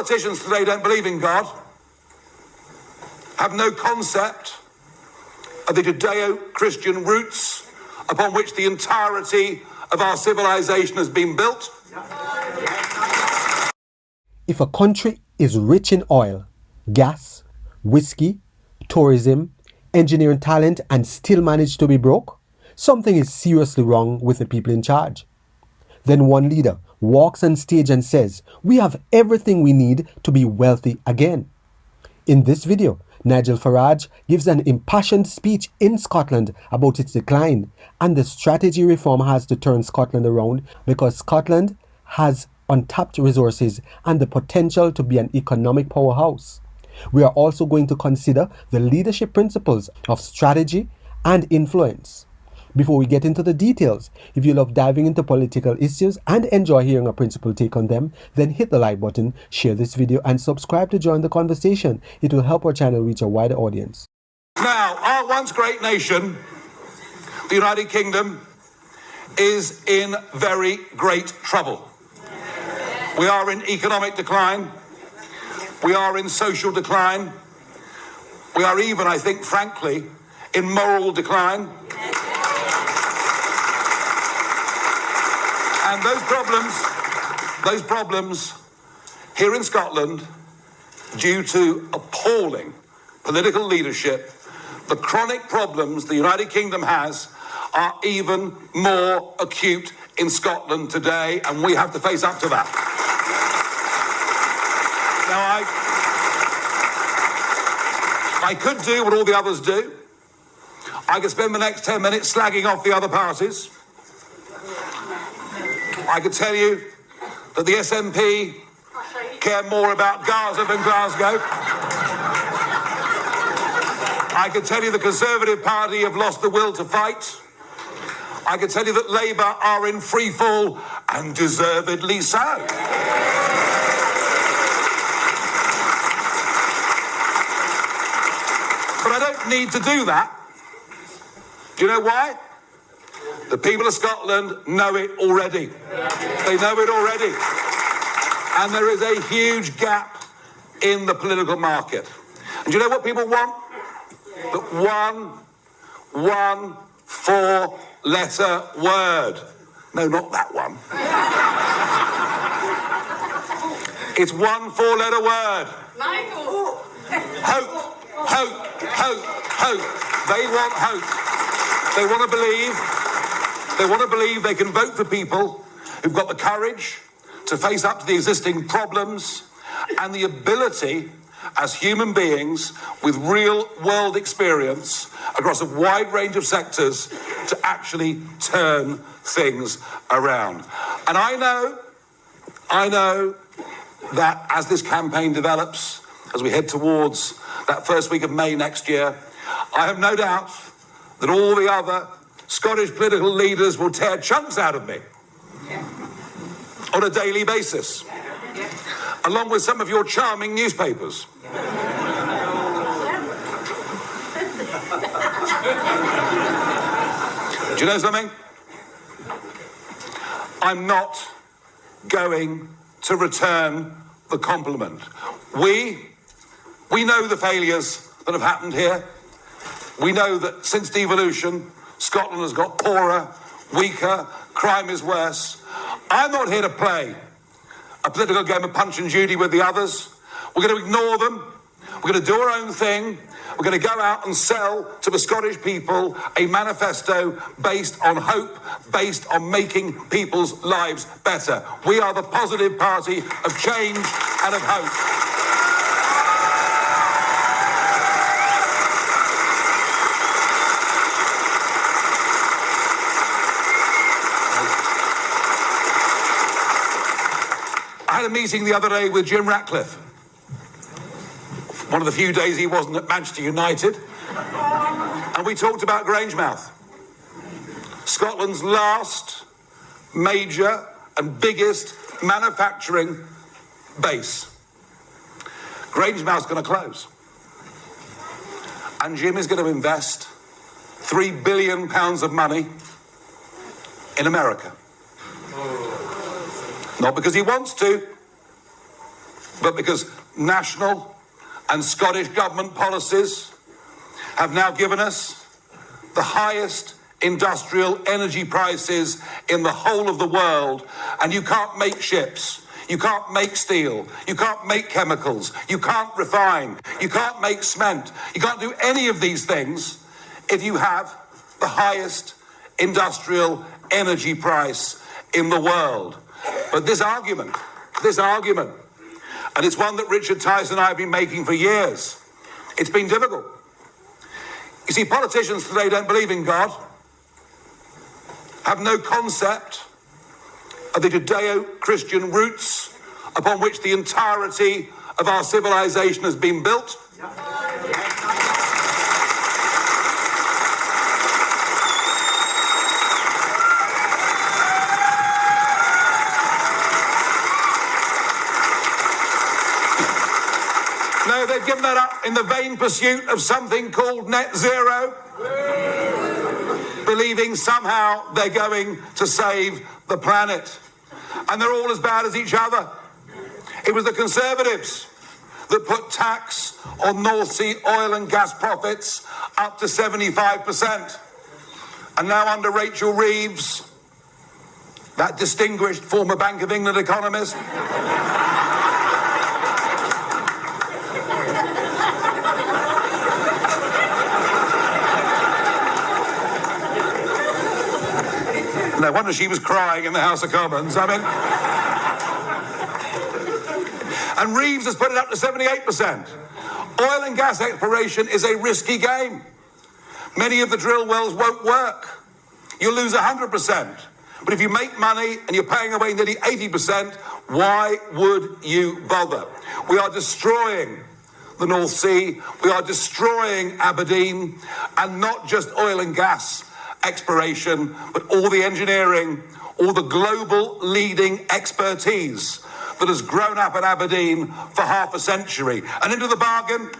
politicians today don't believe in God, have no concept of the Judeo-Christian roots upon which the entirety of our civilization has been built. If a country is rich in oil, gas, whiskey, tourism, engineering talent, and still manage to be broke, something is seriously wrong with the people in charge. Then one leader walks on stage and says, "We have everything we need to be wealthy again." In this video, Nigel Farage gives an impassioned speech in Scotland about its decline and the strategy reform has to turn Scotland around, because Scotland has untapped resources and the potential to be an economic powerhouse. We are also going to consider the leadership principles of strategy and influence. Before we get into the details, if you love diving into political issues and enjoy hearing a principled take on them, then hit the like button, share this video, and subscribe to join the conversation. It will help our channel reach a wider audience. Now, our once great nation, the United Kingdom, is in very great trouble. We are in economic decline. We are in social decline. We are even, I think, frankly, in moral decline. And those problems here in Scotland, due to appalling political leadership, the chronic problems the United Kingdom has are even more acute in Scotland today, and we have to face up to that. Now, I could do what all the others do. I could spend the next 10 minutes slagging off the other parties. I could tell you that the SNP care more about Gaza than Glasgow. I could tell you the Conservative Party have lost the will to fight. I could tell you that Labour are in free fall, and deservedly so. But I don't need to do that. Do you know why? The people of Scotland know it already. They know it already. And there is a huge gap in the political market. And do you know what people want? That one 4-letter word. No, not that one. It's one 4-letter word. Michael. Hope, hope, hope, hope. They want hope. They want to believe. They want to believe they can vote for people who've got the courage to face up to the existing problems and the ability as human beings with real world experience across a wide range of sectors to actually turn things around. And I know that as this campaign develops, as we head towards that first week of May next year, I have no doubt that all the other Scottish political leaders will tear chunks out of me on a daily basis, along with some of your charming newspapers. Do you know something? I'm not going to return the compliment. We know the failures that have happened here. We know that since devolution, Scotland has got poorer, weaker, crime is worse. I'm not here to play a political game of Punch and Judy with the others. We're going to ignore them. We're going to do our own thing. We're going to go out and sell to the Scottish people a manifesto based on hope, based on making people's lives better. We are the positive party of change and of hope. I had a meeting the other day with Jim Ratcliffe. One of the few days he wasn't at Manchester United. And we talked about Grangemouth, Scotland's last major and biggest manufacturing base. Grangemouth's going to close. And Jim is going to invest £3 billion of money in America. Not because he wants to, but because national and Scottish government policies have now given us the highest industrial energy prices in the whole of the world. And you can't make ships, you can't make steel, you can't make chemicals, you can't refine, you can't make cement, you can't do any of these things if you have the highest industrial energy price in the world. But this argument, and it's one that Richard Tice and I have been making for years, it's been difficult. You see, politicians today don't believe in God, have no concept of the Judeo-Christian roots upon which the entirety of our civilization has been built. No, they've given that up in the vain pursuit of something called net zero, believing somehow they're going to save the planet. And they're all as bad as each other. It was the Conservatives that put tax on North Sea oil and gas profits up to 75%. And now under Rachel Reeves, that distinguished former Bank of England economist, no wonder she was crying in the House of Commons. I mean, and Reeves has put it up to 78%. Oil and gas exploration is a risky game. Many of the drill wells won't work. You'll lose 100%. But if you make money and you're paying away nearly 80%, why would you bother? We are destroying the North Sea. We are destroying Aberdeen, and not just oil and gas exploration, but all the engineering, all the global leading expertise that has grown up in Aberdeen for half a century. And into the bargain,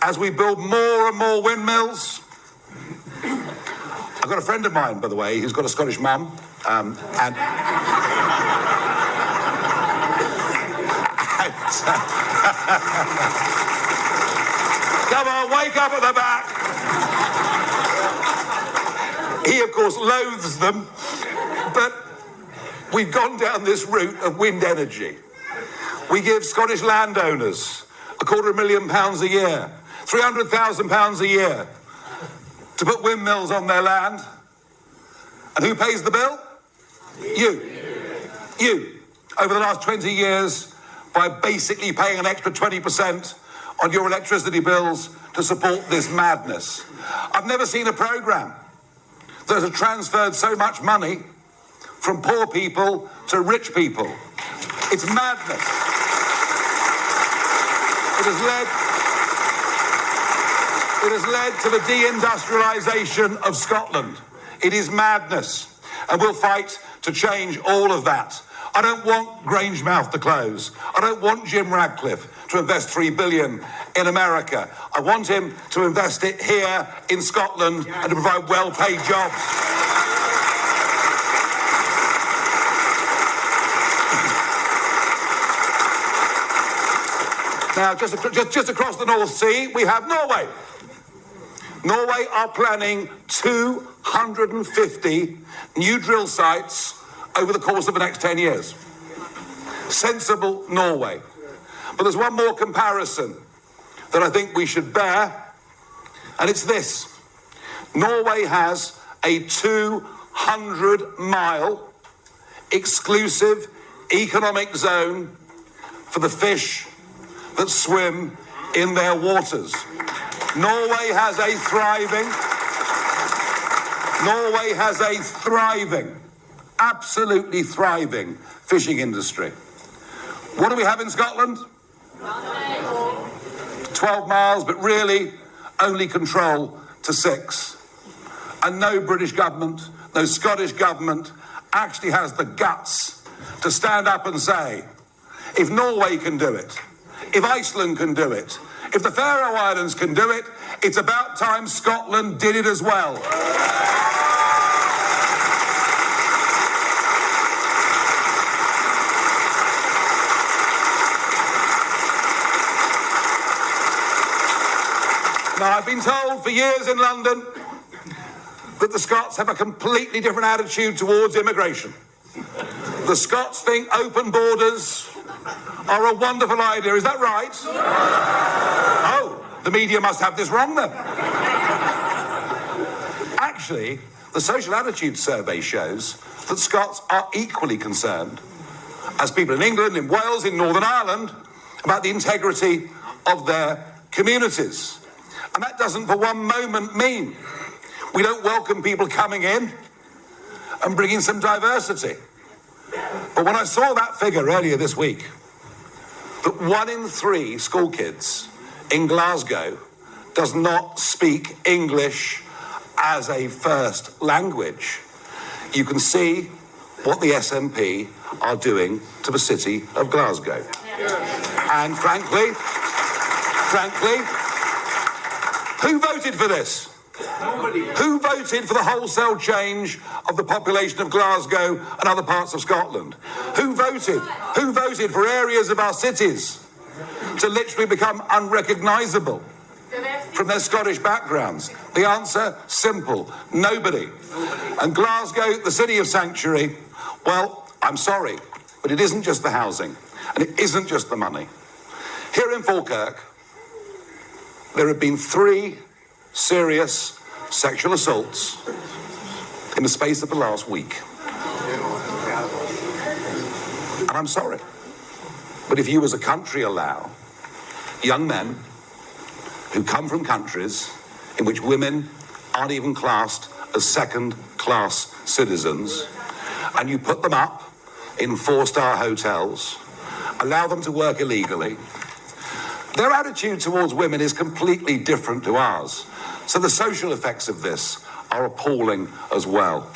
as we build more and more windmills, I've got a friend of mine, by the way, who's got a Scottish mum, and come on, wake up at the back. He, of course, loathes them, but we've gone down this route of wind energy. We give Scottish landowners £250,000 a year, £300,000 a year to put windmills on their land. And who pays the bill? You. Over the last 20 years, by basically paying an extra 20% on your electricity bills to support this madness. I've never seen a programme that has transferred so much money from poor people to rich people. It's madness. It has led to the deindustrialisation of Scotland. It is madness. And we'll fight to change all of that. I don't want Grangemouth to close. I don't want Jim Radcliffe to invest $3 billion in America. I want him to invest it here in Scotland and to provide well-paid jobs. Now, just across the North Sea, we have Norway. Norway are planning 250 new drill sites over the course of the next 10 years. Sensible Norway. But there's one more comparison that I think we should bear, and it's this. Norway has a 200-mile exclusive economic zone for the fish that swim in their waters. Norway has a thriving, absolutely thriving fishing industry. What do we have in Scotland? 12 miles, but really only control to 6. And no British government, no Scottish government actually has the guts to stand up and say, if Norway can do it, if Iceland can do it, if the Faroe Islands can do it, it's about time Scotland did it as well. Now, I've been told for years in London that the Scots have a completely different attitude towards immigration. The Scots think open borders are a wonderful idea. Is that right? Oh, the media must have this wrong then. Actually, the social attitude survey shows that Scots are equally concerned as people in England, in Wales, in Northern Ireland about the integrity of their communities. And that doesn't for one moment mean we don't welcome people coming in and bringing some diversity. But when I saw that figure earlier this week, that 1 in 3 school kids in Glasgow does not speak English as a first language, you can see what the SNP are doing to the city of Glasgow. And frankly, who voted for this? Nobody. Who voted for the wholesale change of the population of Glasgow and other parts of Scotland? Who voted for areas of our cities to literally become unrecognisable from their Scottish backgrounds? The answer, simple, nobody. And Glasgow, the city of sanctuary, well, I'm sorry, but it isn't just the housing, and it isn't just the money. Here in Falkirk, there have been 3 serious sexual assaults in the space of the last week. And I'm sorry, but if you as a country allow young men who come from countries in which women aren't even classed as second-class citizens, and you put them up in 4-star hotels, allow them to work illegally, their attitude towards women is completely different to ours. So the social effects of this are appalling as well.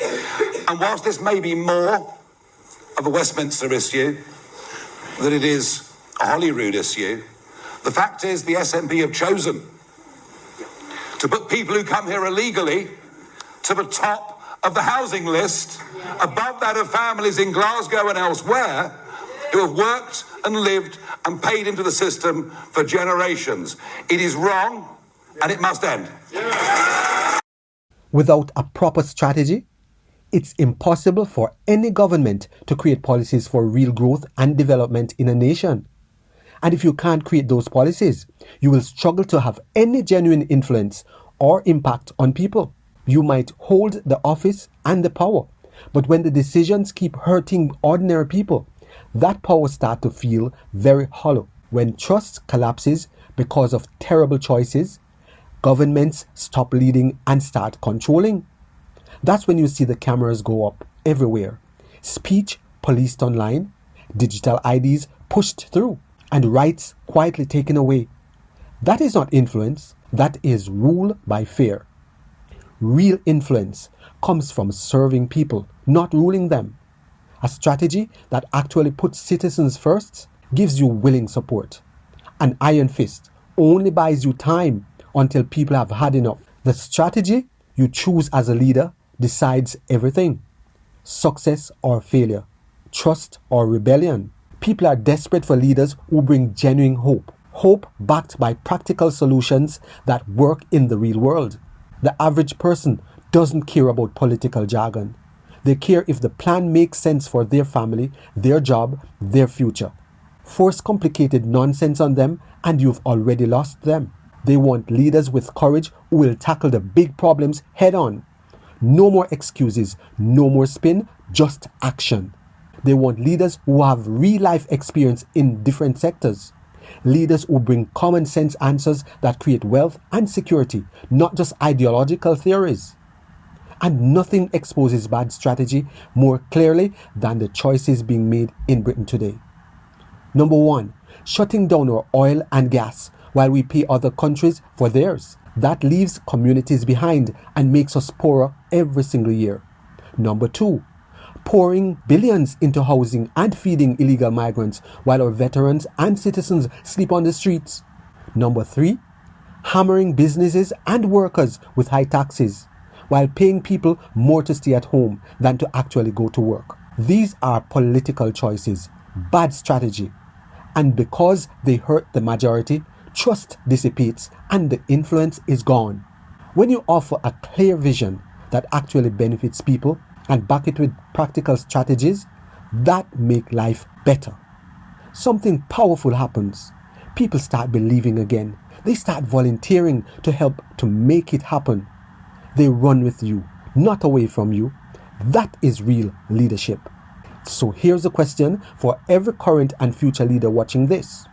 And whilst this may be more of a Westminster issue than it is a Holyrood issue, the fact is the SNP have chosen to put people who come here illegally to the top of the housing list, above that of families in Glasgow and elsewhere who have worked and lived and paid into the system for generations. It is wrong and it must end. Without a proper strategy, it's impossible for any government to create policies for real growth and development in a nation. And if you can't create those policies, you will struggle to have any genuine influence or impact on people. You might hold the office and the power, but when the decisions keep hurting ordinary people, that power starts to feel very hollow. When trust collapses because of terrible choices, governments stop leading and start controlling. That's when you see the cameras go up everywhere. Speech policed online, digital IDs pushed through, and rights quietly taken away. That is not influence, that is rule by fear. Real influence comes from serving people, not ruling them. A strategy that actually puts citizens first gives you willing support. An iron fist only buys you time until people have had enough. The strategy you choose as a leader decides everything. Success or failure, trust or rebellion. People are desperate for leaders who bring genuine hope. Hope backed by practical solutions that work in the real world. The average person doesn't care about political jargon. They care if the plan makes sense for their family, their job, their future. Force complicated nonsense on them and you've already lost them. They want leaders with courage who will tackle the big problems head on. No more excuses, no more spin, just action. They want leaders who have real-life experience in different sectors. Leaders who bring common sense answers that create wealth and security, not just ideological theories. And nothing exposes bad strategy more clearly than the choices being made in Britain today. Number 1, shutting down our oil and gas while we pay other countries for theirs. That leaves communities behind and makes us poorer every single year. Number 2, pouring billions into housing and feeding illegal migrants while our veterans and citizens sleep on the streets. Number 3, hammering businesses and workers with high taxes while paying people more to stay at home than to actually go to work. These are political choices, bad strategy. And because they hurt the majority, trust dissipates and the influence is gone. When you offer a clear vision that actually benefits people and back it with practical strategies that make life better, something powerful happens. People start believing again. They start volunteering to help to make it happen. They run with you, not away from you. That is real leadership. So here's a question for every current and future leader watching this.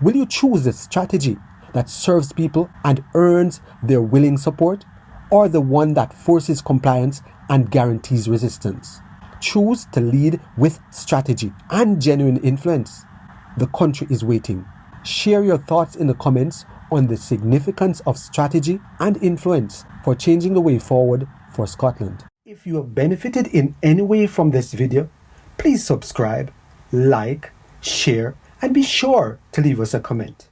Will you choose a strategy that serves people and earns their willing support, or the one that forces compliance and guarantees resistance? Choose to lead with strategy and genuine influence. The country is waiting. Share your thoughts in the comments on the significance of strategy and influence for changing the way forward for Scotland. If you have benefited in any way from this video, please subscribe, like, share, and be sure to leave us a comment.